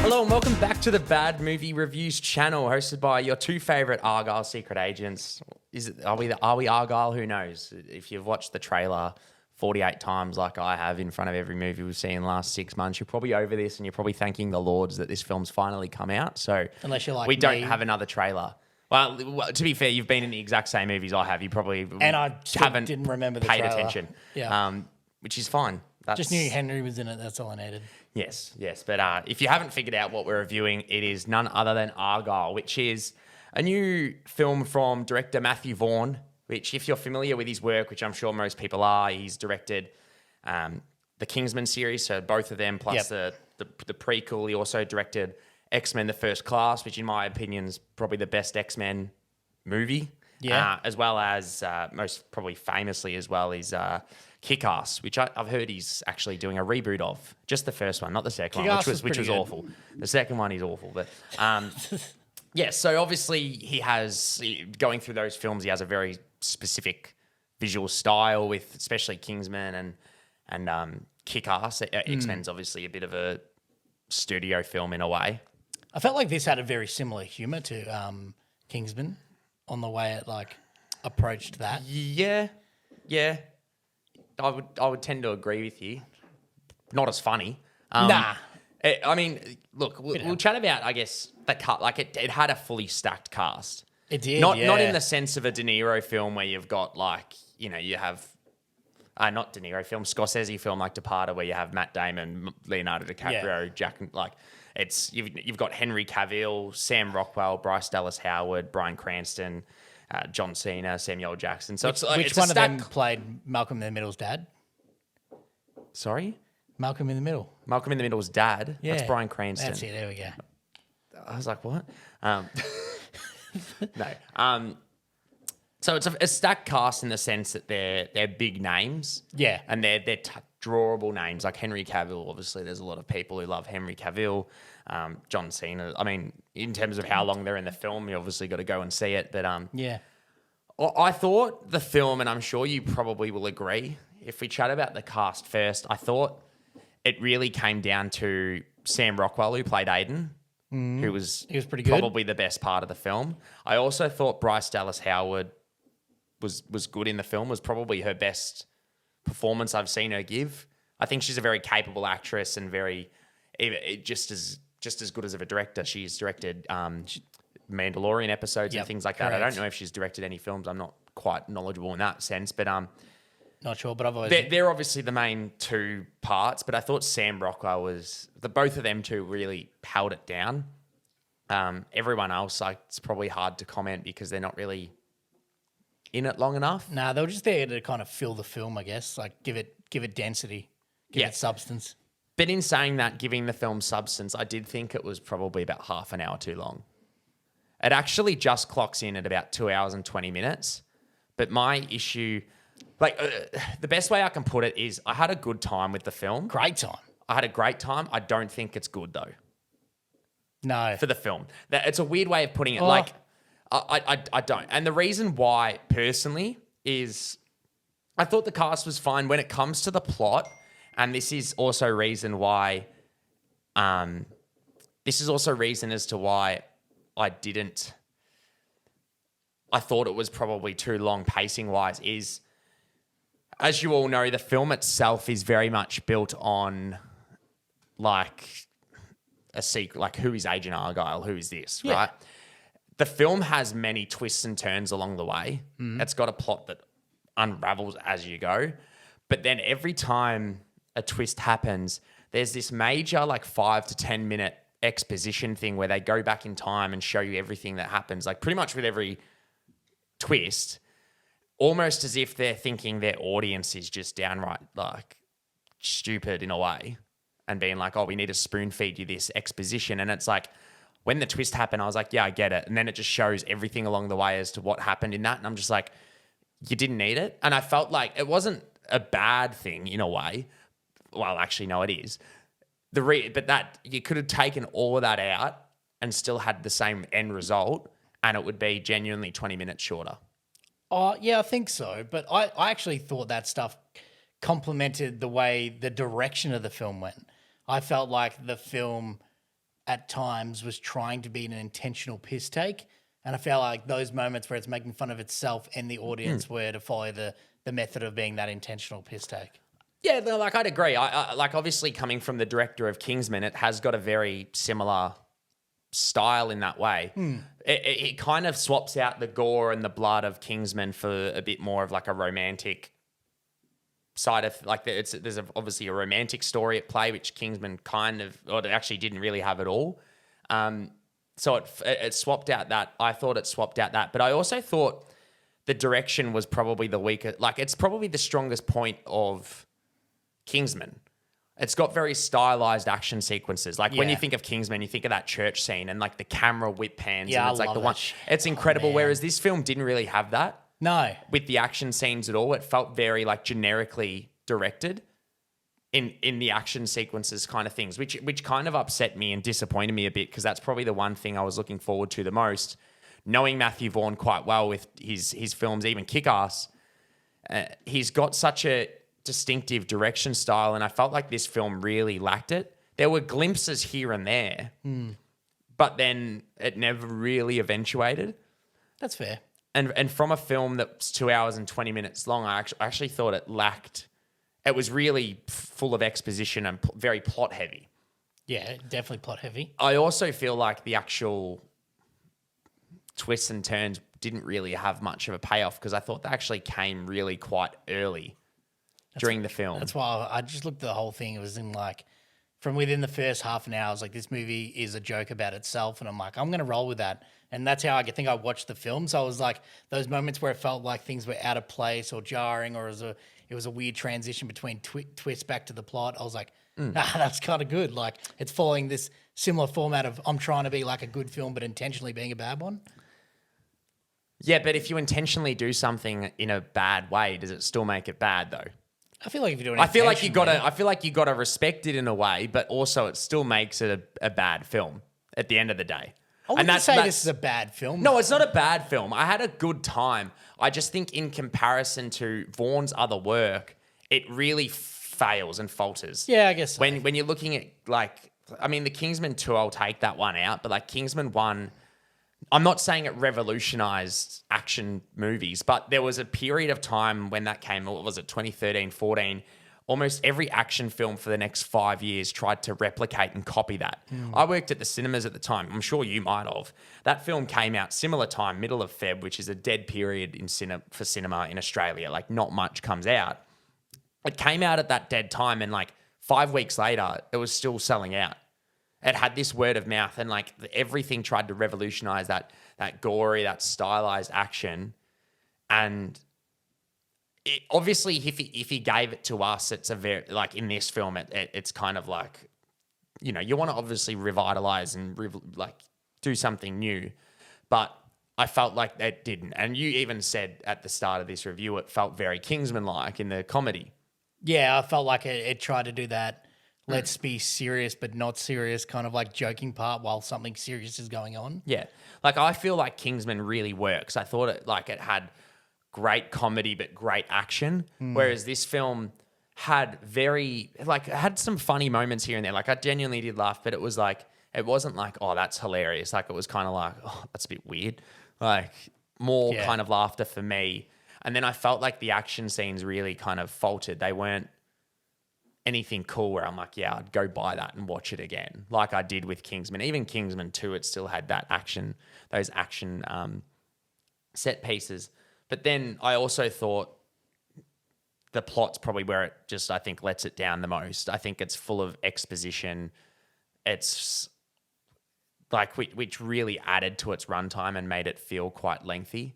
Hello and welcome back to the Bad Movie Reviews channel, hosted by your two favourite Argylle secret agents. Are we Argylle? Who knows? If you've watched the trailer 48 times like I have in front of every movie we've seen in the last 6 months, you're probably over this and you're probably thanking the Lords that this film's finally come out. So unless you're like we don't me. have another trailer. Well, to be fair, you've been in the exact same movies I have. You probably didn't remember the paid trailer. attention. Yeah. Which is fine. Just knew Henry was in it. That's all I needed. Yes. But if you haven't figured out what we're reviewing, it is none other than Argylle, which is a new film from director Matthew Vaughn, which if you're familiar with his work, which I'm sure most people are, he's directed the Kingsman series, so both of them, plus the prequel. He also directed X-Men The First Class, which in my opinion is probably the best X-Men movie. Yeah. As well as, most probably famously as well, is Kick-Ass, which I've heard he's actually doing a reboot of. Just the first one, not the second one, which was awful. The second one is awful. But yeah, so obviously he has, going through those films, he has a very specific visual style with especially Kingsman and Kick-Ass. X-Men's obviously a bit of a studio film in a way. I felt like this had a very similar humour to Kingsman on the way it like approached that. Yeah. I would tend to agree with you. Not as funny. Nah. I mean, look, we'll chat about, I guess, the cut. Like it had a fully stacked cast. It did, Not in the sense of a De Niro film where you've got like, you have, not De Niro film, Scorsese film like Departed, where you have Matt Damon, Leonardo DiCaprio, Jack, like it's you've got Henry Cavill, Sam Rockwell, Bryce Dallas Howard, Bryan Cranston, John Cena, Samuel Jackson. So Which one of them played Malcolm in the Middle's dad? Sorry? Malcolm in the Middle. Malcolm in the Middle's dad. Yeah. That's Bryan Cranston. That's it. There we go. I was like, what? No. So it's a stacked cast in the sense that they're big names. Yeah. And they're drawable names. Like Henry Cavill, obviously there's a lot of people who love Henry Cavill. John Cena. I mean, in terms of how long they're in the film, you obviously got to go and see it. But yeah. I thought the film, and I'm sure you probably will agree, if we chat about the cast first, I thought it really came down to Sam Rockwell, who played Aiden, who was pretty good. Probably the best part of the film. I also thought Bryce Dallas Howard was good in the film, was probably her best performance I've seen her give. I think she's a very capable actress and just as good as of a director. She's directed Mandalorian episodes and things like that. Correct. I don't know if she's directed any films. I'm not quite knowledgeable in that sense, but not sure, but I've always... They're obviously the main two parts, but I thought Sam Rockwell both of them two really held it down. Everyone else, it's probably hard to comment because they're not really in it long enough. Nah, they were just there to kind of fill the film, I guess. Like give it density, give it substance. But in saying that, giving the film substance, I did think it was probably about half an hour too long. It actually just clocks in at about 2 hours and 20 minutes. But my issue, the best way I can put it is I had a good time with the film. Great time. I had a great time. I don't think it's good though. No. For the film. It's a weird way of putting it. Oh. Like, I don't. And the reason why, personally, is I thought the cast was fine when it comes to the plot. And this is also reason why, this is also reason as to why I thought it was probably too long pacing-wise, is, as you all know, the film itself is very much built on, like, a secret, like, who is Agent Argylle? Who is this, right? The film has many twists and turns along the way. It's got a plot that unravels as you go. But then every time a twist happens, there's this major, like, 5 to 10 minute exposition thing where they go back in time and show you everything that happens, like, pretty much with every twist, almost as if they're thinking their audience is just downright, like, stupid in a way and being like, oh, we need to spoon feed you this exposition. And it's like, when the twist happened, I was like, yeah, I get it. And then it just shows everything along the way as to what happened in that. And I'm just like, you didn't need it. And I felt like it wasn't a bad thing in a way. Well, actually, no, it is. But that you could have taken all of that out and still had the same end result, and it would be genuinely 20 minutes shorter. Oh, yeah, I think so. But I actually thought that stuff complemented the way the direction of the film went. I felt like the film at times was trying to be an intentional piss take. And I felt like those moments where it's making fun of itself and the audience were to follow the method of being that intentional piss take. Yeah, no, like I'd agree. I like obviously coming from the director of Kingsman, it has got a very similar style in that way. It kind of swaps out the gore and the blood of Kingsman for a bit more of like a romantic side of like there's obviously a romantic story at play, which Kingsman kind of, or it actually didn't really have at all. So it swapped out that. I thought it swapped out that, but I also thought the direction was probably the weaker. Like it's probably the strongest point of Kingsman. It's got very stylized action sequences. Like when you think of Kingsman, you think of that church scene and like the camera whip pans. Yeah, and it's I like love the one. It's incredible. Whereas this film didn't really have that. No. With the action scenes at all, it felt very like generically directed in the action sequences kind of things, which kind of upset me and disappointed me a bit because that's probably the one thing I was looking forward to the most. Knowing Matthew Vaughn quite well with his films, even Kick-Ass, he's got such a distinctive direction style, and I felt like this film really lacked it. There were glimpses here and there, but then it never really eventuated. That's fair. And from a film that's 2 hours and 20 minutes long, I actually thought it lacked. It was really full of exposition and very plot heavy. Yeah, definitely plot heavy. I also feel like the actual twists and turns didn't really have much of a payoff because I thought they actually came really quite early during the film. That's why I just looked at the whole thing. It was in like, from within the first half an hour, I was like, this movie is a joke about itself. And I'm like, I'm going to roll with that. And that's how I think I watched the film. So I was like, those moments where it felt like things were out of place or jarring, or it was a weird transition between twists back to the plot. I was like, that's kind of good. Like it's following this similar format of I'm trying to be like a good film, but intentionally being a bad one. Yeah, but if you intentionally do something in a bad way, does it still make it bad though? I feel like if you're doing, I feel like you gotta respect it in a way, but also it still makes it a bad film at the end of the day. I wouldn't say this is a bad film. No, it's not a bad film. I had a good time. I just think in comparison to Vaughn's other work, it really fails and falters. Yeah, I guess so. When you're looking at like, I mean, the Kingsman 2, I'll take that one out, but like Kingsman 1, I'm not saying it revolutionized action movies, but there was a period of time when that came, what was it, 2013, 14, almost every action film for the next 5 years tried to replicate and copy that. I worked at the cinemas at the time. I'm sure you might have. That film came out similar time, middle of Feb, which is a dead period for cinema in Australia. Like not much comes out. It came out at that dead time, and like 5 weeks later, it was still selling out. It had this word of mouth, and like everything tried to revolutionize that gory, that stylized action. And obviously, if he gave it to us, it's a very, like in this film, it's kind of like, you know, you want to obviously revitalize and do something new, but I felt like it didn't. And you even said at the start of this review, it felt very Kingsman-like in the comedy. Yeah, I felt like it tried to do that. Let's be serious, but not serious, kind of like joking part while something serious is going on. Yeah. Like I feel like Kingsman really works. I thought it had great comedy, but great action. Whereas this film had had some funny moments here and there. Like I genuinely did laugh, but it wasn't like, oh, that's hilarious. Like it was kind of like, oh, that's a bit weird. Like more kind of laughter for me. And then I felt like the action scenes really kind of faltered. They weren't anything cool where I'm like, yeah, I'd go buy that and watch it again, like I did with Kingsman. Even Kingsman 2, it still had those action set pieces. But then I also thought the plot's probably where it just, I think, lets it down the most. I think it's full of exposition. It's like, which really added to its runtime and made it feel quite lengthy.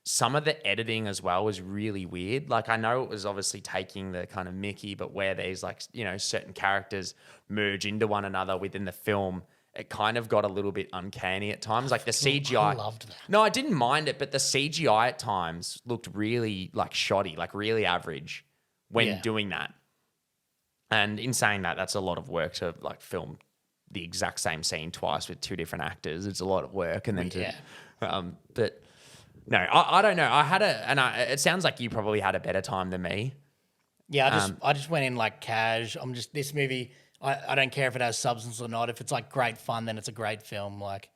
Some of the editing as well was really weird. Like I know it was obviously taking the kind of Mickey, but where these like, you know, certain characters merge into one another within the film, it kind of got a little bit uncanny at times. Like the CGI. I loved that. No, I didn't mind it, but the CGI at times looked really like shoddy, like really average when doing that. And in saying that, that's a lot of work to like film the exact same scene twice with two different actors. It's a lot of work. And then but no, I don't know. It sounds like you probably had a better time than me. Yeah, I just went in like cash. This movie, I don't care if it has substance or not. If it's like great fun, then it's a great film. Like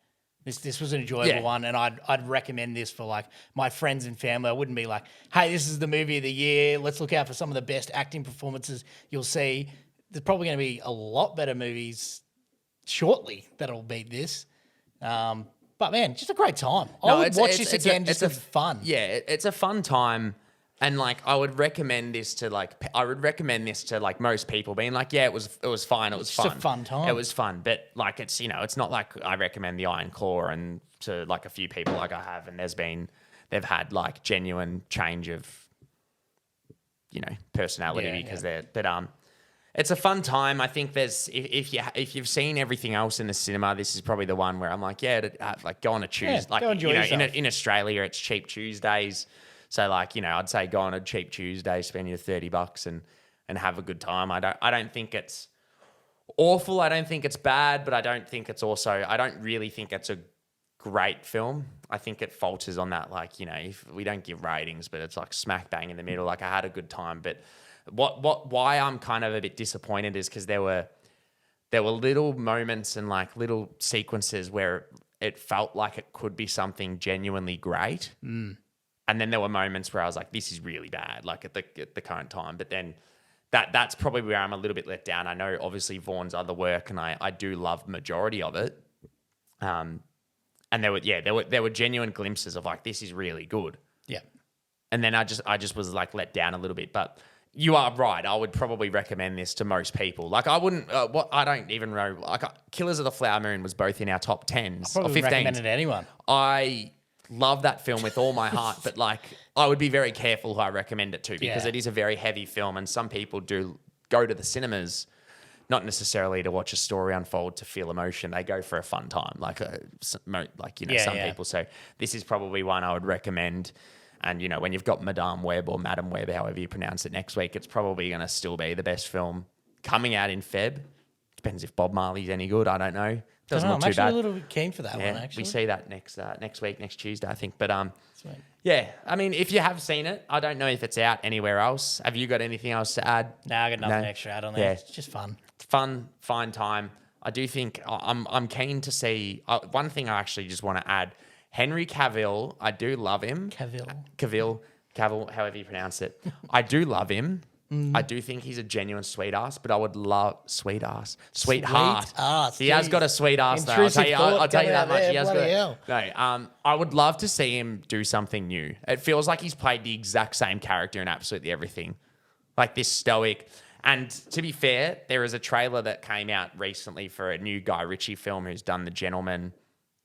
this was an enjoyable one, and I'd recommend this for like my friends and family. I wouldn't be like, hey, this is the movie of the year. Let's look out for some of the best acting performances you'll see. There's probably going to be a lot better movies shortly that'll beat this. But man, just a great time. I would watch this again just for fun. Yeah, it's a fun time. And like, I would recommend this to like most people, being like, yeah, it was fine, it was fun. Just a fun time. It was fun, but like, it's, you know, it's not like I recommend the Iron Claw and to like a few people like I have, and they've had like genuine change of, you know, personality because it's a fun time. I think there's if you've seen everything else in the cinema, this is probably the one where I'm like, like go on a Tuesday, like, go enjoy yourself. In Australia, it's cheap Tuesdays. So like, you know, I'd say go on a cheap Tuesday, spend your $30 and have a good time. I don't think it's awful. I don't think it's bad, but I don't really think it's a great film. I think it falters on that, like, you know, if we don't give ratings, but it's like smack bang in the middle. Like, I had a good time, but why I'm kind of a bit disappointed is because there were little moments and like little sequences where it felt like it could be something genuinely great. And then there were moments where I was like, this is really bad, like at the current time. But then that's probably where I'm a little bit let down. I know obviously Vaughn's other work, and I do love majority of it. And there were genuine glimpses of like, this is really good. Yeah. And then I just was like let down a little bit. But you are right. I would probably recommend this to most people. Like, I wouldn't. I don't even know. Like, Killers of the Flower Moon was both in our top 10s or 15s. Recommend it to anyone. I love that film with all my heart, but like, I would be very careful who I recommend it to, because it is a very heavy film, and some people do go to the cinemas not necessarily to watch a story unfold to feel emotion. They go for a fun time, some people. So this is probably one I would recommend. And, you know, when you've got Madame Web or Madam Web, however you pronounce it, next week, it's probably going to still be the best film coming out in Feb. Depends if Bob Marley's any good. I don't know. Doesn't look too bad. I'm actually a little keen for that one, actually. We see that next week, next Tuesday, I think. But, yeah, I mean, if you have seen it, I don't know if it's out anywhere else. Have you got anything else to add? No, I got nothing extra to add on there. Yeah. It's just fun. Fun time. I do think I'm keen to see one thing I actually just want to add. Henry Cavill, I do love him. Cavill, however you pronounce it. I do love him. I do think he's a genuine sweet-ass, but I would love sweetheart. He has got a sweet ass though. I'll tell you that much. He has got I would love to see him do something new. It feels like he's played the exact same character in absolutely everything. Like this stoic. And to be fair, there is a trailer that came out recently for a new Guy Ritchie film who's done The Gentleman.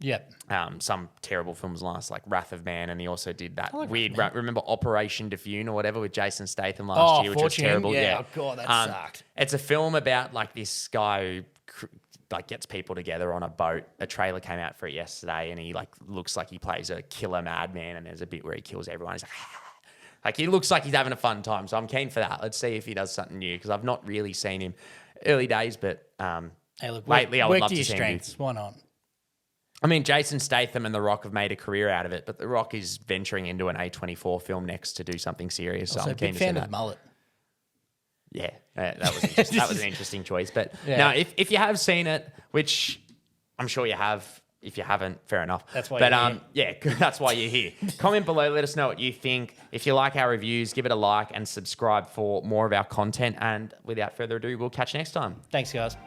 Yep. Some terrible films last, like Wrath of Man, and he also did that weird. Remember Operation Defune or whatever with Jason Statham last year, which was terrible. Yeah. Oh god, that sucked. It's a film about like this guy who like gets people together on a boat. A trailer came out for it yesterday, and he like looks like he plays a killer madman, and there's a bit where he kills everyone. He's like he looks like he's having a fun time. So I'm keen for that. Let's see if he does something new, because I've not really seen him early days, but lately I would love to see him. Why not? I mean, Jason Statham and The Rock have made a career out of it, but The Rock is venturing into an A24 film next to do something serious. So I'm keen to see that. Big fan of mullet. Yeah, that was interesting. That was an interesting choice. But now, if you have seen it, which I'm sure you have, if you haven't, fair enough. That's why you're here. Yeah, that's why you're here. Comment below, let us know what you think. If you like our reviews, give it a like and subscribe for more of our content. And without further ado, we'll catch you next time. Thanks, guys.